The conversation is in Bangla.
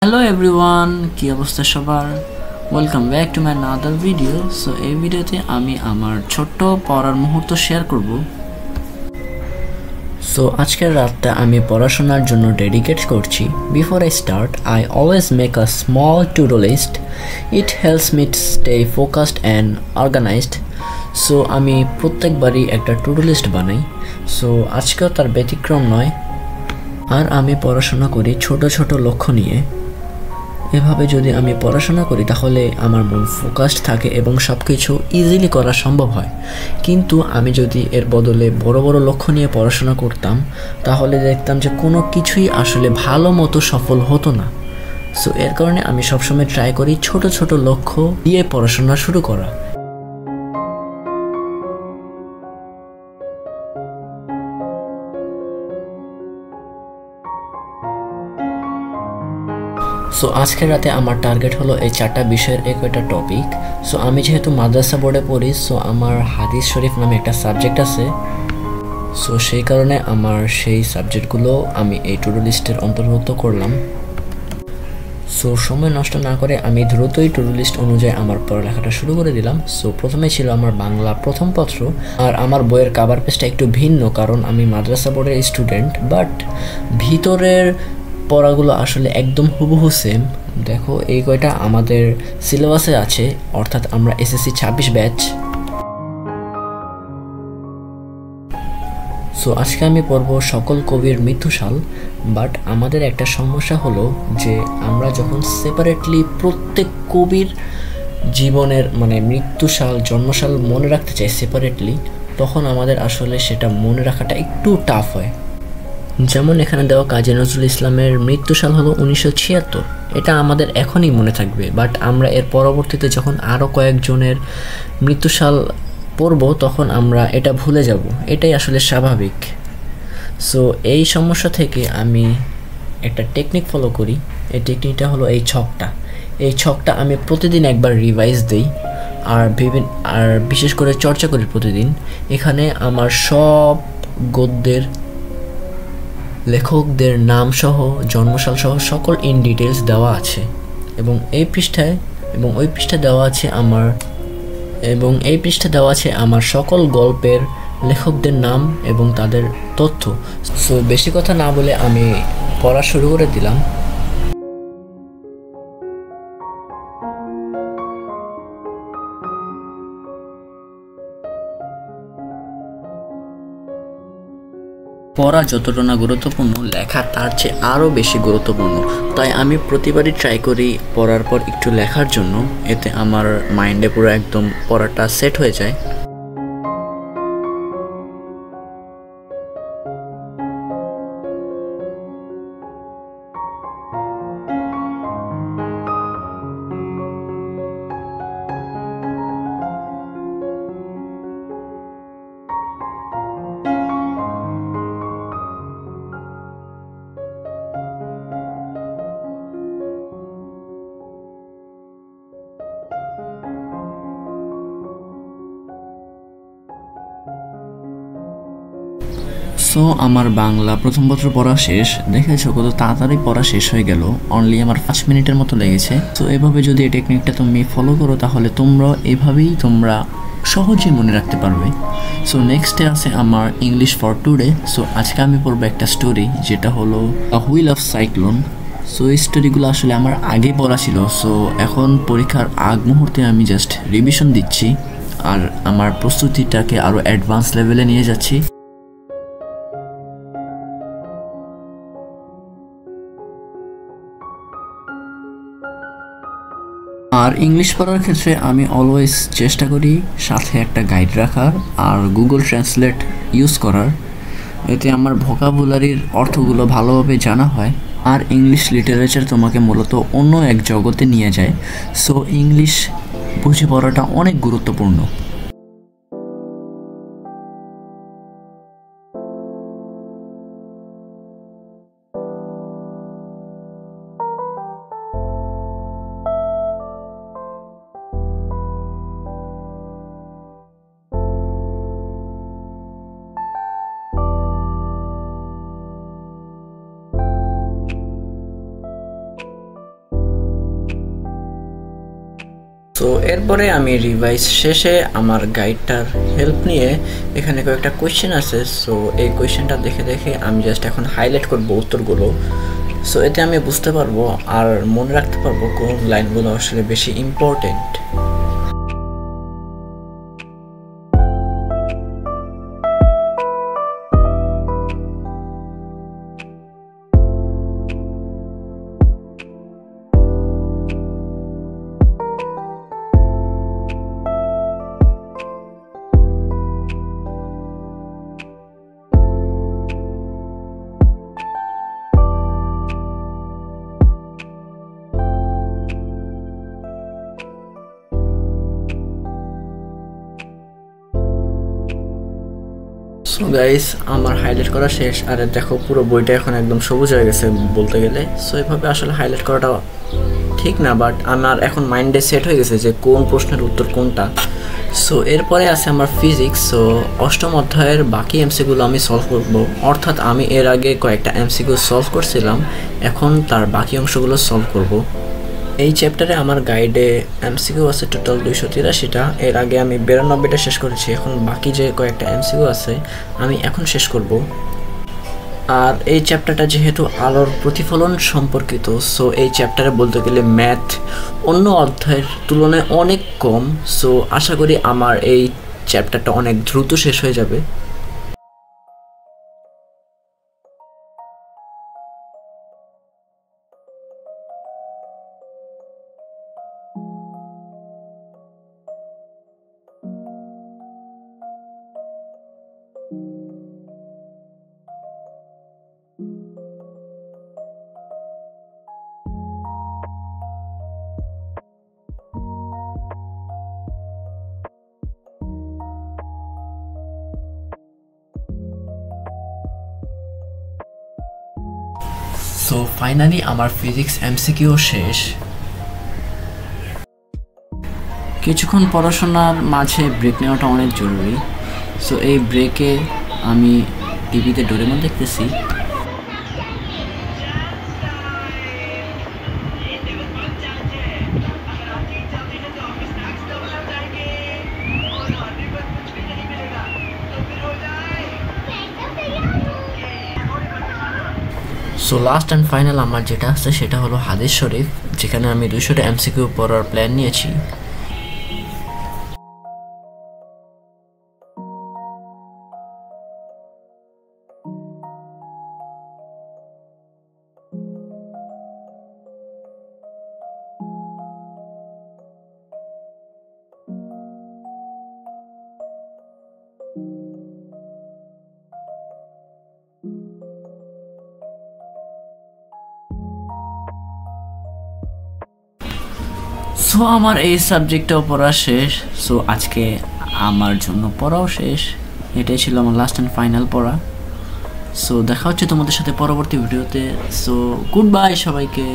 হ্যালো এভরিওয়ান, কি অবস্থা সবার? Welcome back to my another video. So এই ভিডিওতে আমি আমার ছোট্ট পড়ার মুহূর্ত শেয়ার করব। সো আজকের রাতটা আমি পড়াশোনার জন্য ডেডিকেট করছি। Before I start, I always make a small to do list. It helps me stay focused and organised. So আমি প্রত্যেকবারই একটা টু ডু লিস্ট বানাই। সো আজকেও তার ব্যতিক্রম নয়। আর আমি পড়াশোনা করি ছোট ছোট লক্ষ্য নিয়ে। এভাবে যদি আমি পড়াশোনা করি তাহলে আমার মন ফোকাসড থাকে এবং সব কিছু ইজিলি করা সম্ভব হয়। কিন্তু আমি যদি এর বদলে বড় বড় লক্ষ্য নিয়ে পড়াশোনা করতাম তাহলে দেখতাম যে কোনো কিছুই আসলে ভালো মতো সফল হতো না। সো এর কারণে আমি সবসময় ট্রাই করি ছোট ছোট লক্ষ্য দিয়ে পড়াশোনা শুরু করা। সো আজকের রাতে আমার টার্গেট হলো এই 4টা বিষয়ের একটা টপিক। সো আমি যেহেতু মাদ্রাসা বোর্ডে পড়ি, সো আমার হাদিস শরীফ নামে একটা সাবজেক্ট আছে। সো সেই কারণে আমার সেই সাবজেক্টগুলো আমি এই টু ডু লিস্টের অন্তর্ভুক্ত করলাম। সো সময় নষ্ট না করে আমি দ্রুতই টু ডু লিস্ট অনুযায়ী আমার পড়ালেখাটা শুরু করে দিলাম। সো প্রথমে ছিল আমার বাংলা প্রথম পত্র। আর আমার বইয়ের কাভার পেজটা একটু ভিন্ন, কারণ আমি মাদ্রাসা বোর্ডের স্টুডেন্ট, বাট ভিতরের পড়াগুলো আসলে একদম হুবহু সেম। দেখো, এই কয়টা আমাদের সিলেবাসে আছে, অর্থাৎ আমরা এসএসসি 26 ব্যাচ। সো আজকে আমি পড়ব সকল কবির মৃত্যুসাল। বাট আমাদের একটা সমস্যা হলো যে আমরা যখন সেপারেটলি প্রত্যেক কবির জীবনের মৃত্যুসাল জন্মসাল মনে রাখতে চাই সেপারেটলি, তখন আমাদের আসলে সেটা মনে রাখাটা একটু টাফ হয়। যেমন এখানে দেওয়া কাজী নজরুল ইসলামের মৃত্যুসাল হলো 1976। এটা আমাদের এখনই মনে থাকবে, বাট আমরা এর পরবর্তীতে যখন আরও কয়েকজনের মৃত্যুসাল পড়ব তখন আমরা এটা ভুলে যাব। এটাই আসলে স্বাভাবিক। সো এই সমস্যা থেকে আমি একটা টেকনিক ফলো করি। এই টেকনিকটা হলো এই ছকটা আমি প্রতিদিন একবার রিভাইজ দিই আর বিশেষ করে চর্চা করি প্রতিদিন। এখানে আমার সব গদ্যের লেখকদের নাম সহ জন্মসাল সহ সকল ইন ডিটেলস দেওয়া আছে এবং এই পৃষ্ঠায় দেওয়া আছে আমার সকল গল্পের লেখকদের নাম এবং তাদের তথ্য। সো বেশি কথা না বলে আমি পড়া শুরু করে দিলাম। পড়া যতটা না গুরুত্বপূর্ণ, লেখা তার চেয়ে আরও বেশি গুরুত্বপূর্ণ। তাই আমি প্রতিবারই ট্রাই করি পড়ার পর একটু লেখার জন্য। এতে আমার মাইন্ডে পুরো একদম পড়াটা সেট হয়ে যায়। সো আমার বাংলা প্রথম পত্র পড়া শেষ। দেখেছো কত তাড়াতাড়ি পড়া শেষ হয়ে গেল, অনলি আমার 5 মিনিটের মতো লেগেছে। তো এভাবে যদি এই টেকনিকটা তুমি ফলো করো তাহলে তোমরা সহজেই মনে রাখতে পারবে। সো নেক্সটে আছে আমার ইংলিশ ফর টুডে। সো আজকে আমি পড়বো একটা স্টোরি, যেটা হলো আ হুইল অফ সাইক্লোন। সো এই স্টোরিগুলো আসলে আমার আগে পড়া ছিল। সো এখন পরীক্ষার আগ মুহূর্তে আমি জাস্ট রিভিশন দিচ্ছি আর আমার প্রস্তুতিটাকে আরও অ্যাডভান্স লেভেলে নিয়ে যাচ্ছি। আর ইংলিশ পড়ার ক্ষেত্রে আমি অলওয়েজ চেষ্টা করি সাথে একটা গাইড রাখার আর গুগল ট্রান্সলেট ইউজ করার। এতে আমার ভোকাবুলারির অর্থগুলো ভালোভাবে জানা হয়। আর ইংলিশ লিটারেচার তোমাকে মূলত অন্য এক জগতে নিয়ে যায়। সো ইংলিশ বুঝে পড়াটা অনেক গুরুত্বপূর্ণ। সো এরপরে আমি রিভাইজ শেষে আমার গাইডটার হেল্প নিয়ে এখানে কয়েকটা কোয়েশ্চেন আছে, সো এই কোয়েশ্চেনটা দেখে দেখে আমি জাস্ট এখন হাইলাইট করব উত্তরগুলো। সো এতে আমি বুঝতে পারবো আর মনে রাখতে পারবো কোন লাইনগুলো আসলে বেশি ইম্পর্টেন্ট। সো গাইস, আমার হাইলাইট করা শেষ। আর দেখো পুরো বইটা এখন একদম সবুজ হয়ে গেছে বলতে গেলে। সো এইভাবে আসলে হাইলাইট করাটা ঠিক না, বাট আমার এখন মাইন্ডে সেট হয়ে গেছে যে কোন প্রশ্নের উত্তর কোনটা। সো এরপরে আছে আমার ফিজিক্স। সো অষ্টম অধ্যায়ের বাকি এমসিকিউগুলো আমি সলভ করব, অর্থাৎ আমি এর আগে কয়েকটা এমসিকিউ সলভ করছিলাম, এখন তার বাকি অংশগুলো সলভ করব। এই চ্যাপ্টারে আমার গাইডে এমসিকিউ আছে টোটাল 283টা। এর আগে আমি 92টা শেষ করেছি, এখন বাকি যে কয়েকটা এমসিকিউ আছে আমি এখন শেষ করব। আর এই চ্যাপ্টারটা যেহেতু আলোর প্রতিফলন সম্পর্কিত, সো এই চ্যাপ্টারে বলতে গেলে ম্যাথ অন্য অধ্যায়ের তুলনায় অনেক কম। সো আশা করি আমার এই চ্যাপ্টারটা অনেক দ্রুত শেষ হয়ে যাবে। সো ফাইনালি আমার ফিজিক্স এমসিকিউ শেষ। কিছুক্ষণ পড়াশোনার মাঝে ব্রেক নেওয়াটা অনেক জরুরি। সো এই ব্রেকে আমি টিভিতে ডোরেমন দেখতেছি। সো লাস্ট অ্যান্ড ফাইনাল আমার যেটা আছে সেটা হলো হাদিস শরীফ, যেখানে আমি 200টা এমসিকিউ পড়ার প্ল্যান নিয়েছি। সো আমার এই সাবজেক্টটাও পড়া শেষ। সো আজকে আমার জন্য পড়াও শেষ। এটাই ছিল আমার লাস্ট অ্যান্ড ফাইনাল পড়া। সো দেখা হচ্ছে তোমাদের সাথে পরবর্তী ভিডিওতে। সো গুড বাই সবাইকে।